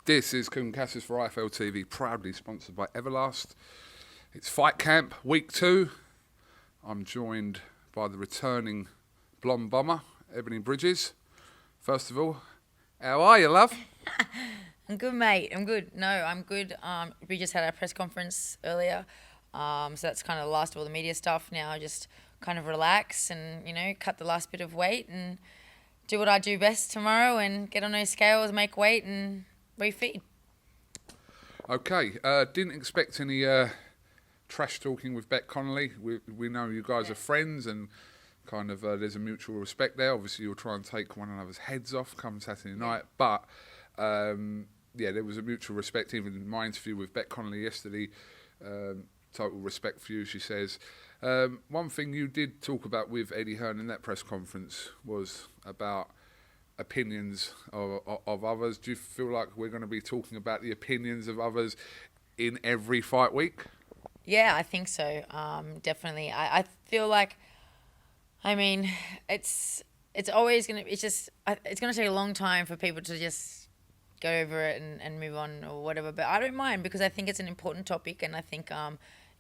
This is Coon Cassis for IFL TV, proudly sponsored by Everlast. It's Fight Camp, week 2. I'm joined by the returning blonde bomber, Ebanie Bridges. First of all, how are you, love? I'm good, mate. I'm good. No, I'm good. We just had our press conference earlier, so that's kind of the last of all the media stuff. Now just kind of relax and, cut the last bit of weight and do what I do best tomorrow and get on those scales, make weight and refeed. Okay, didn't expect any trash talking with Beck Connolly. We know you guys are friends and kind of there's a mutual respect there. Obviously, you'll try and take one another's heads off come Saturday night, but there was a mutual respect. Even in my interview with Beck Connolly yesterday, total respect for you, she says. One thing you did talk about with Eddie Hearn in that press conference was about opinions of others. Do you feel like we're going to be talking about the opinions of others in every fight week? Yeah, I think so. Definitely. I feel like, it's always going to, it's going to take a long time for people to just go over it and move on or whatever. But I don't mind because I think it's an important topic and I think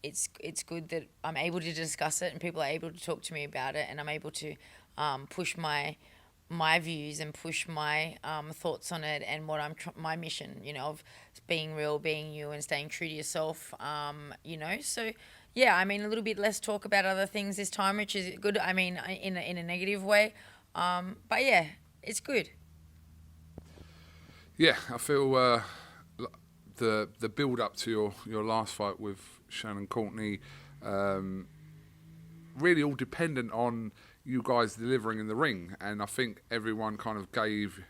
it's good that I'm able to discuss it and people are able to talk to me about it and I'm able to push my views and push my thoughts on it and what my mission, of being real, being you and staying true to yourself, So, yeah, a little bit less talk about other things this time, which is good, in a negative way. But, yeah, it's good. Yeah, I feel the build-up to your last fight with Shannon Courtenay, really all dependent on you guys delivering in the ring, and I think everyone kind of gave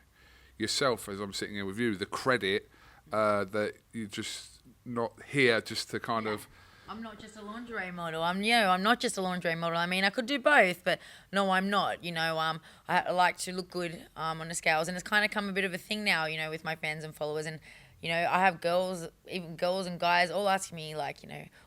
yourself, as I'm sitting here with you, the credit that you're just not here just to kind of... I'm not just a lingerie model. I'm not just a lingerie model. I could do both, but no, I'm not. I like to look good on the scales, and it's kind of come a bit of a thing now, with my fans and followers, and I have girls and guys all asking me, like,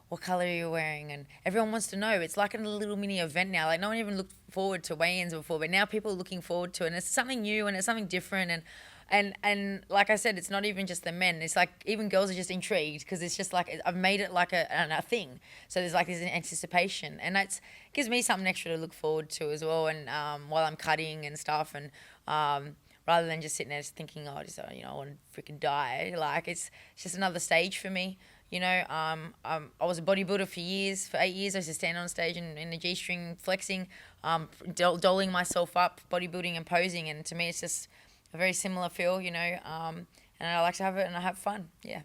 what colour are you wearing? And everyone wants to know. It's like a little mini event now. Like, no one even looked forward to weigh-ins before, but now people are looking forward to it. And it's something new and it's something different. And like I said, it's not even just the men. It's like even girls are just intrigued because it's just like I've made it like a thing. So there's like this anticipation. And it gives me something extra to look forward to as well. And while I'm cutting and stuff and... rather than just sitting there thinking, I want to freaking die. Like, it's just another stage for me. I was a bodybuilder for 8 years. I used to stand on stage in the G-string flexing, doling myself up, bodybuilding and posing. And to me, it's just a very similar feel, and I like to have it and I have fun, yeah.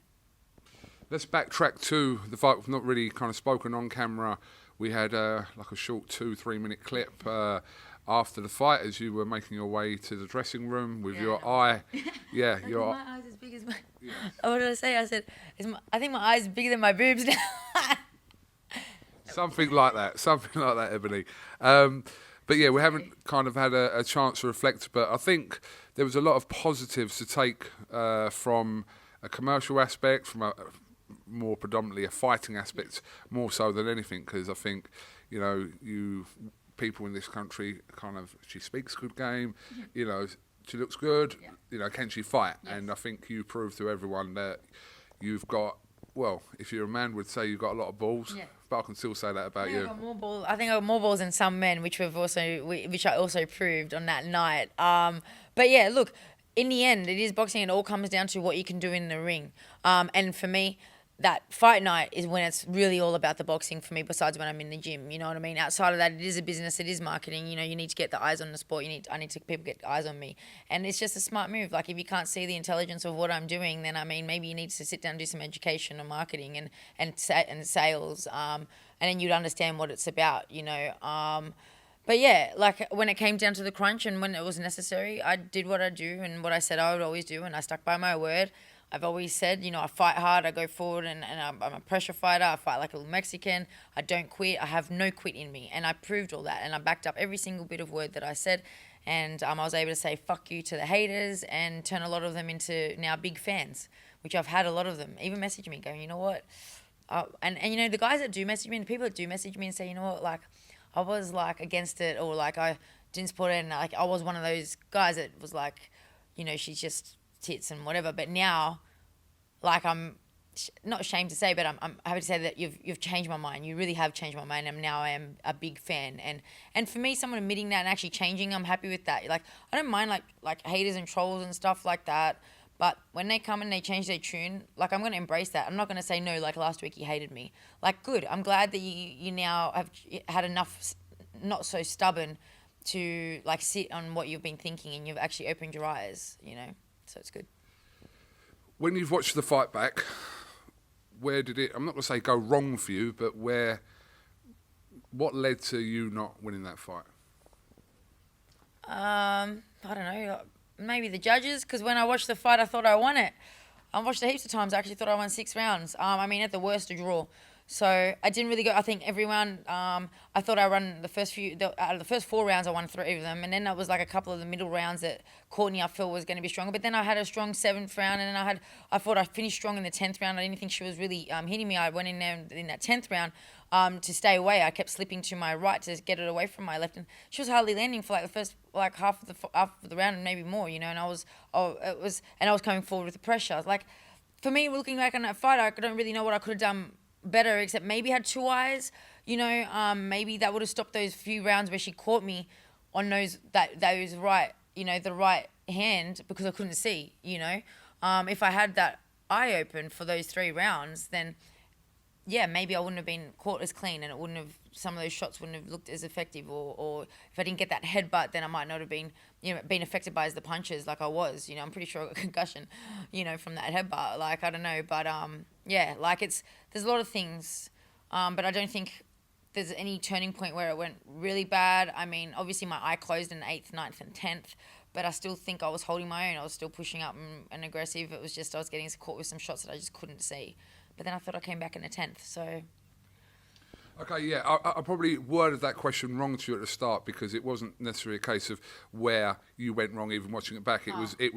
Let's backtrack to the fight. We've not really kind of spoken on camera. We had like a short 2-3 minute clip after the fight as you were making your way to the dressing room with your eye. Yeah, my eye's as big as my... Yeah. Oh, what did I say? I said, I think my eye's bigger than my boobs now. Something like that, Ebanie. But yeah, we haven't kind of had a chance to reflect, but I think there was a lot of positives to take from a commercial aspect, from a more predominantly a fighting aspect, more so than anything, because I think, people in this country she speaks a good game, she looks good, can she fight? Yes. And I think you proved to everyone that you've got, well, if you're a man, would say you've got a lot of balls, but I can still say that about you. I think I got more balls than some men, which I also proved on that night. But yeah, look, in the end, it is boxing. It all comes down to what you can do in the ring. And for me, that fight night is when it's really all about the boxing for me, besides when I'm in the gym, you know what I mean? Outside of that, it is a business, it is marketing, you need to get the eyes on the sport, I need people to get eyes on me. And it's just a smart move. Like, if you can't see the intelligence of what I'm doing, then, maybe you need to sit down and do some education on marketing and sales, and then you'd understand what it's about, But yeah, like, when it came down to the crunch and when it was necessary, I did what I do and what I said I would always do, and I stuck by my word. I've always said, I fight hard, I go forward, and I'm a pressure fighter. I fight like a little Mexican. I don't quit. I have no quit in me. And I proved all that. And I backed up every single bit of word that I said. And I was able to say fuck you to the haters and turn a lot of them into now big fans, which I've had a lot of them even message me going, you know what? And the guys that do message me and the people that do message me and say, you know what, like, I was like against it, or like I didn't support it, and like I was one of those guys that was like, she's just tits and whatever. But now like I'm not ashamed to say, but I'm happy to say that you've changed my mind. You really have changed my mind, and now I am a big fan. And for me, someone admitting that and actually changing, I'm happy with that. Like I don't mind like haters and trolls and stuff like that. But when they come and they change their tune, like I'm gonna embrace that. I'm not gonna say no. Like last week you hated me. Like good. I'm glad that you now have had enough, not so stubborn, to like sit on what you've been thinking and you've actually opened your eyes. So it's good. When you've watched the fight back, where did it, I'm not going to say go wrong for you, but what led to you not winning that fight? I don't know. Maybe the judges, because when I watched the fight, I thought I won it. I watched it heaps of times. I actually thought I won 6 rounds. At the worst, a draw. So I didn't really go. I think everyone. I thought I won the first few. Out of the first 4 rounds, I won 3 of them, and then there was like a couple of the middle rounds that Courtenay I felt was going to be stronger. But then I had a strong 7th round, and then I thought I finished strong in the 10th round. I didn't think she was really hitting me. I went in there in that 10th round to stay away. I kept slipping to my right to get it away from my left, and she was hardly landing for like the first half of the round and maybe more. And I was coming forward with the pressure. I was like, for me, looking back on that fight, I don't really know what I could have done better, except maybe had 2 eyes. Maybe that would have stopped those few rounds where she caught me on those right, the right hand, because I couldn't see. If I had that eye open for those 3 rounds, then yeah, maybe I wouldn't have been caught as clean, and some of those shots wouldn't have looked as effective, or if I didn't get that headbutt, then I might not have been affected by the punches like I was. I'm pretty sure I got a concussion, from that headbutt. Like, I don't know, but there's a lot of things, but I don't think there's any turning point where it went really bad. Obviously my eye closed in 8th, 9th, and 10th, but I still think I was holding my own. I was still pushing up and aggressive. It was just I was getting caught with some shots that I just couldn't see. But then I thought I came back in the 10th, so... Okay, yeah, I probably worded that question wrong to you at the start, because it wasn't necessarily a case of where you went wrong even watching it back. It was okay.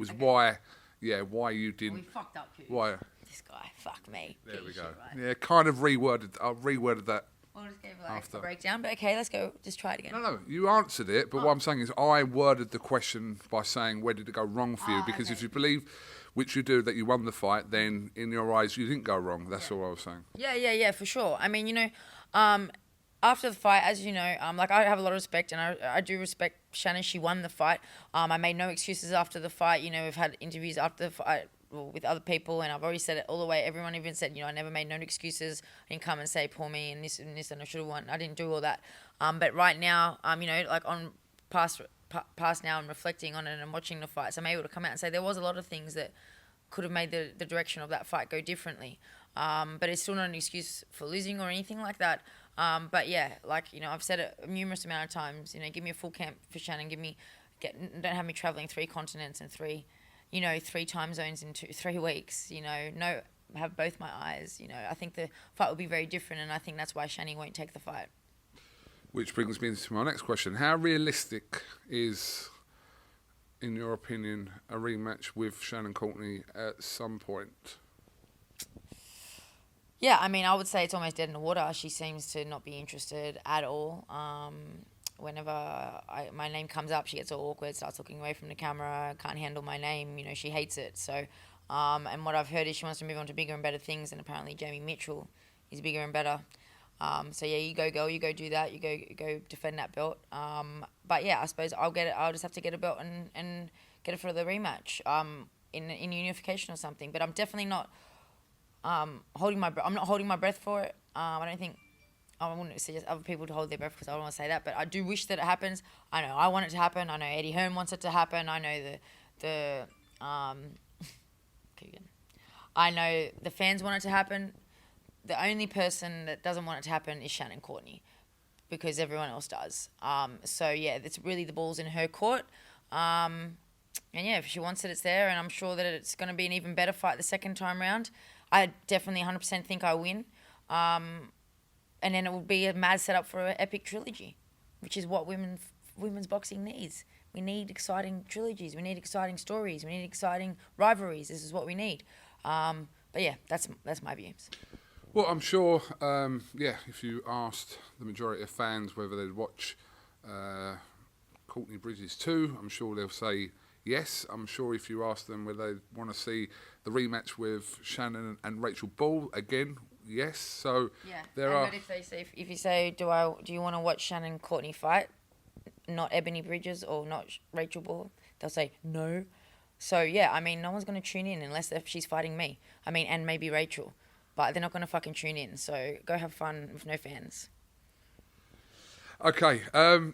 why you didn't... We fucked up, too. Why? This guy, fuck me. There we go. Right? Yeah, kind of reworded. I reworded that. We'll just give a breakdown, but okay, let's go. Just try it again. No, you answered it, but what I'm saying is I worded the question by saying where did it go wrong for you, because if you believe, which you do, that you won the fight, then in your eyes you didn't go wrong. That's all I was saying. Yeah, for sure. After the fight, as you know, I have a lot of respect, and I do respect Shannon. She won the fight. I made no excuses after the fight. We've had interviews after the fight with other people, and I've already said it all the way. Everyone even said, I never made no excuses. I didn't come and say, poor me, and this, and I should have won. I didn't do all that. But right now, on past now, and reflecting on it and watching the fights, I'm able to come out and say there was a lot of things that could have made the direction of that fight go differently. But it's still not an excuse for losing or anything like that. But yeah, I've said it a numerous amount of times. Give me a full camp for Shannon. Don't have me traveling 3 continents and 3 time zones in 3 weeks. Have both my eyes. I think the fight will be very different, and I think that's why Shani won't take the fight. Which brings me into my next question: how realistic is, in your opinion, a rematch with Shannon Courtenay at some point? Yeah, I would say it's almost dead in the water. She seems to not be interested at all. Whenever my name comes up, she gets all awkward, starts looking away from the camera, can't handle my name. She hates it. So, and what I've heard is she wants to move on to bigger and better things, and apparently Jamie Mitchell is bigger and better. So yeah, you go girl, you go do that, you go defend that belt. But yeah, I suppose I'll get it. I'll just have to get a belt and get it for the rematch. In unification or something. But I'm definitely not holding my breath. I'm not holding my breath for it. I don't think. I wouldn't suggest other people to hold their breath, because I don't want to say that. But I do wish that it happens. I know I want it to happen. I know Eddie Hearn wants it to happen. I know I know the fans want it to happen. The only person that doesn't want it to happen is Shannon Courtenay, because everyone else does. So yeah, it's really the ball's in her court. And yeah, if she wants it, it's there, and I'm sure that it's going to be an even better fight the second time round. I definitely 100% think I win. And then it will be a mad setup for an epic trilogy, which is what women's boxing needs. We need exciting trilogies. We need exciting stories. We need exciting rivalries. This is what we need. But yeah, that's my views. Well, I'm sure, if you asked the majority of fans whether they'd watch Courtenay Bridges 2, I'm sure they'll say yes. I'm sure if you ask them whether they want to see the rematch with Shannon and Rachel Ball again. Yes, so Yeah. there are. But if you say, do you want to watch Shannon Courtenay fight, not Ebanie Bridges or not Rachel Ball? They'll say no. So yeah, I mean, no one's gonna tune in unless if she's fighting me. I mean, and maybe Rachel, but they're not gonna fucking tune in. So go have fun with no fans. Okay,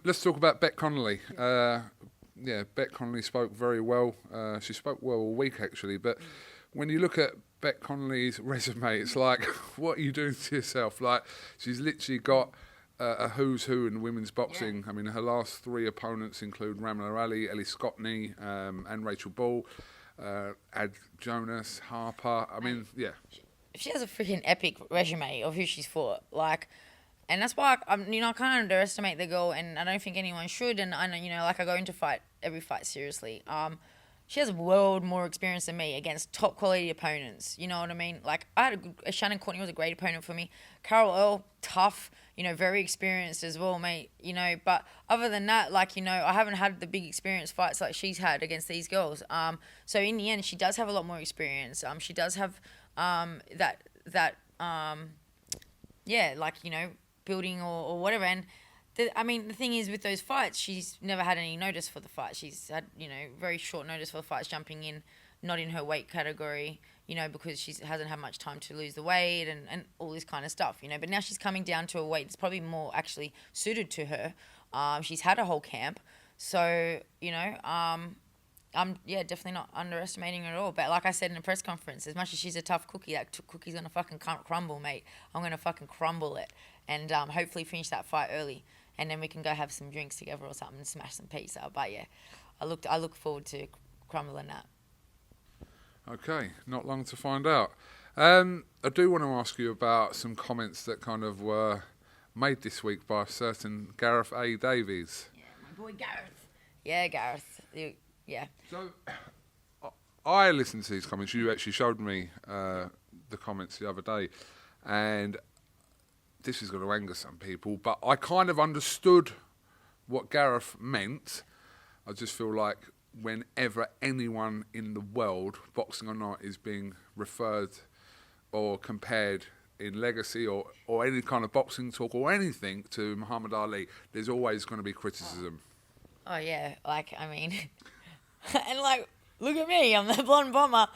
let's talk about Beck Connolly. Beck Connolly spoke very well. She spoke well all week, actually. But when you look at Beck Connolly's resume, it's like, what are you doing to yourself? Like, she's literally got a who's who in women's boxing. Yeah. I mean, her last 3 opponents include Ramla Ali, Ellie Courtenay, and Rachel Ball, Ad Jonas, Harper. I mean, yeah. She has a freaking epic resume of who she's fought. Like, and that's why I can't underestimate the girl, and I don't think anyone should. And I know, I go into every fight seriously. She has a world more experience than me against top quality opponents. You know what I mean? Like, I had Shannon Courtenay was a great opponent for me. Carol Earl, tough, very experienced as well, mate. But other than that, like, I haven't had the big experience fights like she's had against these girls. So in the end, she does have a lot more experience. She does have building or whatever. And the thing is with those fights, she's never had any notice for the fight. She's had, very short notice for the fights, jumping in, not in her weight category, because she hasn't had much time to lose the weight and all this kind of stuff, But now she's coming down to a weight that's probably more actually suited to her. She's had a whole camp. So, I'm definitely not underestimating her at all. But like I said in a press conference, as much as she's a tough cookie, that cookie's gonna fucking crumble, mate. I'm gonna fucking crumble it, and hopefully finish that fight early, and then we can go have some drinks together or something and smash some pizza. But yeah, I look forward to crumbling that. Okay, not long to find out. I do want to ask you about some comments that kind of were made this week by a certain Gareth A. Davies. Yeah, my boy Gareth. Yeah, Gareth. Yeah. So, I listened to these comments. You actually showed me the comments the other day, and this is going to anger some people, but I kind of understood what Gareth meant. I just feel like whenever anyone in the world, boxing or not, is being referred or compared in legacy or any kind of boxing talk or anything to Muhammad Ali, there's always going to be criticism. Oh yeah, like, I mean... And like, look at me, I'm the blonde bomber,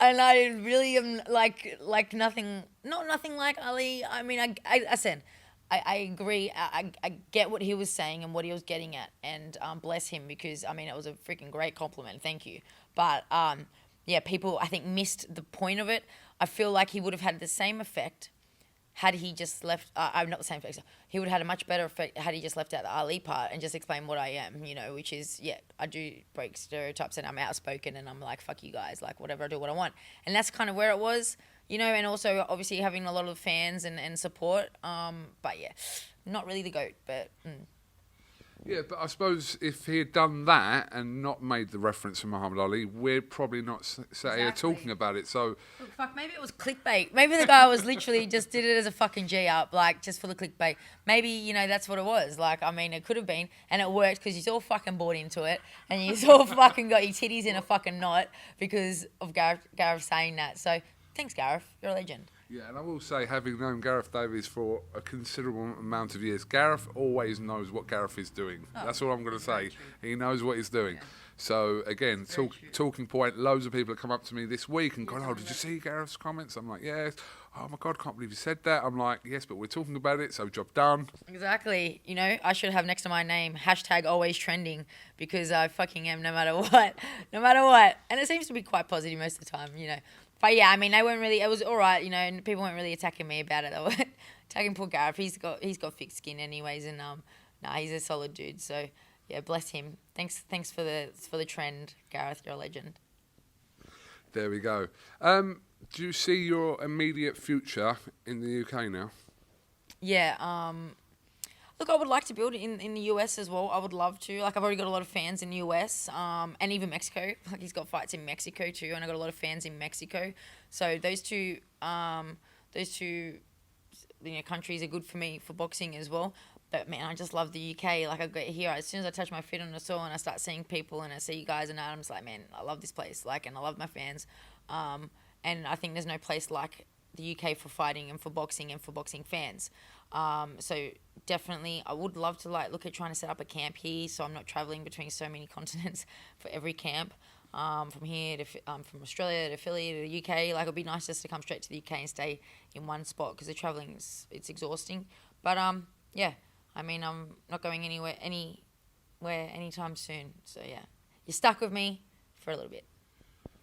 and I really am like nothing, not nothing like Ali. I mean, I said, I agree. I get what he was saying and what he was getting at, and bless him, because I mean it was a freaking great compliment. Thank you. But people I think missed the point of it. I feel like he would have had the same effect had he just left, not the same effect, he would have had a much better effect had he just left out the Ali part and just explained what I am, which is, I do break stereotypes and I'm outspoken and I'm like, fuck you guys, like, whatever, I do what I want. And that's kind of where it was, and also obviously having a lot of fans and support. But yeah, not really the GOAT, but... Yeah, but I suppose if he had done that and not made the reference to Muhammad Ali, we're probably not sat here talking about it. So, look, fuck, maybe it was clickbait. Maybe the guy was literally just did it as a fucking G-up, like, just for the clickbait. Maybe, that's what it was. Like, I mean, it could have been, and it worked because he's all fucking bought into it, and he's all fucking got your titties in a fucking knot because of Gareth saying that. So, thanks, Gareth. You're a legend. Yeah, and I will say, having known Gareth Davies for a considerable amount of years, Gareth always knows what Gareth is doing. That's all I'm going to say. He knows what he's doing. Yeah. So, again, talking point, loads of people have come up to me this week and gone, oh, did you see Gareth's comments? I'm like, yes. Oh, my God, can't believe you said that. I'm like, yes, but we're talking about it, so job done. Exactly. I should have next to my name, #always_trending, because I fucking am no matter what. No matter what. And it seems to be quite positive most of the time, But yeah, I mean, they weren't really. It was all right, and people weren't really attacking me about it. They were attacking poor Gareth. He's got thick skin, anyways, and he's a solid dude. So yeah, bless him. Thanks for the trend, Gareth. You're a legend. There we go. Do you see your immediate future in the UK now? Yeah. Look, I would like to build it in the US as well. I would love to. Like, I've already got a lot of fans in the US, and even Mexico. Like, he's got fights in Mexico too, and I got a lot of fans in Mexico. So those two countries are good for me for boxing as well. But man, I just love the UK. Like I get here, as soon as I touch my feet on the soil and I start seeing people and I see you guys and I'm just like, man, I love this place. Like, and I love my fans. And I think there's no place like the UK for fighting and for boxing fans. So definitely, I would love to like look at trying to set up a camp here, so I'm not traveling between so many continents for every camp. From here to from Australia to Philly to the UK, like it'd be nice just to come straight to the UK and stay in one spot because the traveling it's exhausting. But yeah, I mean I'm not going anywhere anytime soon. So yeah, you're stuck with me for a little bit.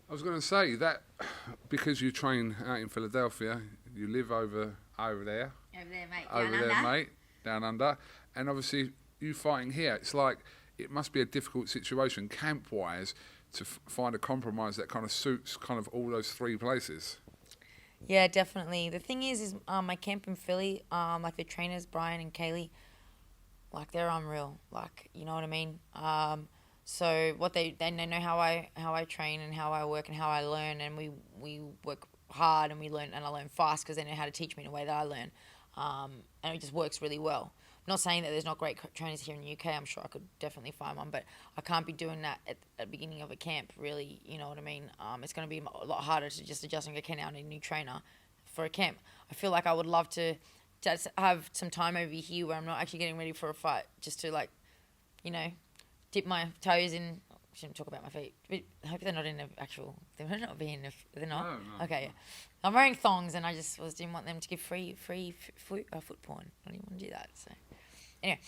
I was going to say that because you train out in Philadelphia, you live over there. Over there, mate. Over there, mate. Down under. And obviously, you fighting here, it's like it must be a difficult situation camp-wise to find a compromise that kind of suits kind of all those three places. Yeah, definitely. The thing is my camp in Philly, like the trainers, Brian and Kaylee, like they're unreal. Like, you know what I mean? So what they know how I train and how I work and how I learn, and we work hard and I learn fast because they know how to teach me in a way that I learn, and it just works really well. I'm not saying that there's not great trainers here in the UK. I'm sure I could definitely find one, but I can't be doing that at the beginning of a camp. Really, you know what I mean? It's going to be a lot harder to just adjust and go, okay, now I need a new trainer for a camp. I feel like I would love to just have some time over here where I'm not actually getting ready for a fight, just to like, you know, dip my toes in. I shouldn't talk about my feet. I hope they're not in the actual. They're not being. They're not. No. Okay. Yeah. I'm wearing thongs, and I just didn't want them to give free foot porn. I didn't want to do that. So, anyway,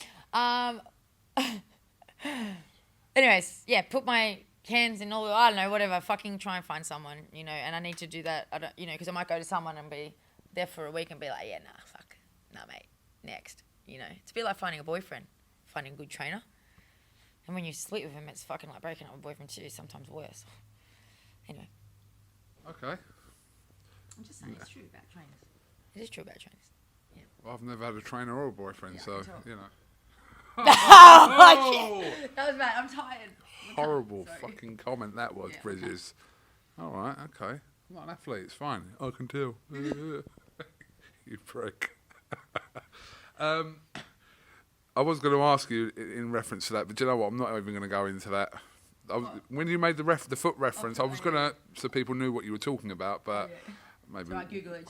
anyways, yeah. Put my hands in all. I don't know, whatever. Fucking try and find someone, you know. And I need to do that. I don't, you know, because I might go to someone and be there for a week and be like, yeah, nah, mate, next. You know, it's a bit like finding a boyfriend, finding a good trainer. And when you sleep with him, it's fucking like breaking up with a boyfriend too, sometimes worse. Anyway. Okay. I'm just saying it's true about trainers. It is true about trainers. Yeah. Well, I've never had a trainer or a boyfriend, so, you know. Oh, shit. That was bad. I'm tired. Horrible fucking comment that was, Bridges. All right, okay. I'm not an athlete, it's fine. I can tell. You prick. I was going to ask you in reference to that, but do you know what? I'm not even going to go into that. When you made the foot reference, I was going to, so people knew what you were talking about, but maybe. So I Google it.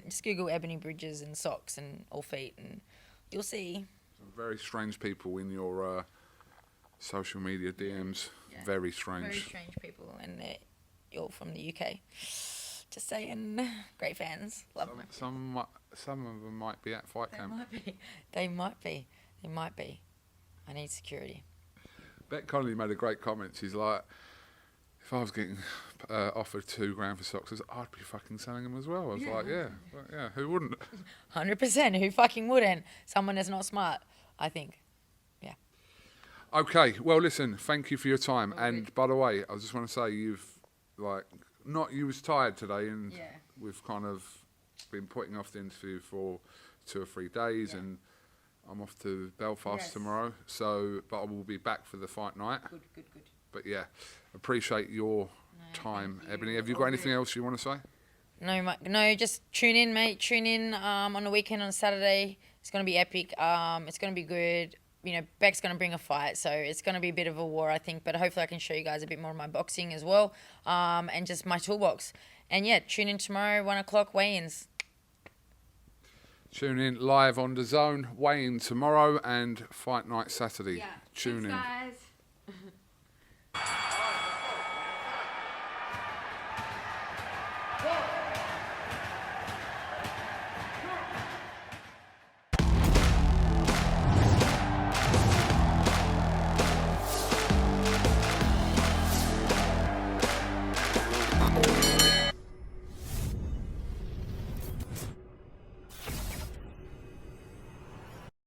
Just Google Ebony bridges and socks and all feet, and you'll see. Some very strange people in your social media DMs. Yeah. Very strange. Very strange people, and you're from the UK. Just saying, great fans. Love them. Some of them might be at fight camp. They might be. I need security. Beck Connolly made a great comment. She's like, if I was getting offered $2,000 for socks, I'd be fucking selling them as well. I was like, yeah, who wouldn't? 100%. Who fucking wouldn't? Someone that's not smart, I think. Yeah. Okay. Well, listen. Thank you for your time. And by the way, I just want to say you was tired today, and we've kind of been putting off the interview for 2 or 3 days, and I'm off to Belfast tomorrow, but I will be back for the fight night. Good. But yeah, appreciate your time, Ebanie. Have you got anything else you want to say? No, just tune in, mate. Tune in on the weekend on Saturday. It's going to be epic. It's going to be good. You know, Beck's going to bring a fight, so it's going to be a bit of a war, I think. But hopefully I can show you guys a bit more of my boxing as well, and just my toolbox. And yeah, tune in tomorrow, 1 o'clock, weigh-ins. Tune in live on DAZN, weigh-in tomorrow, and fight night Saturday. Yeah. Tune in. Thanks, guys.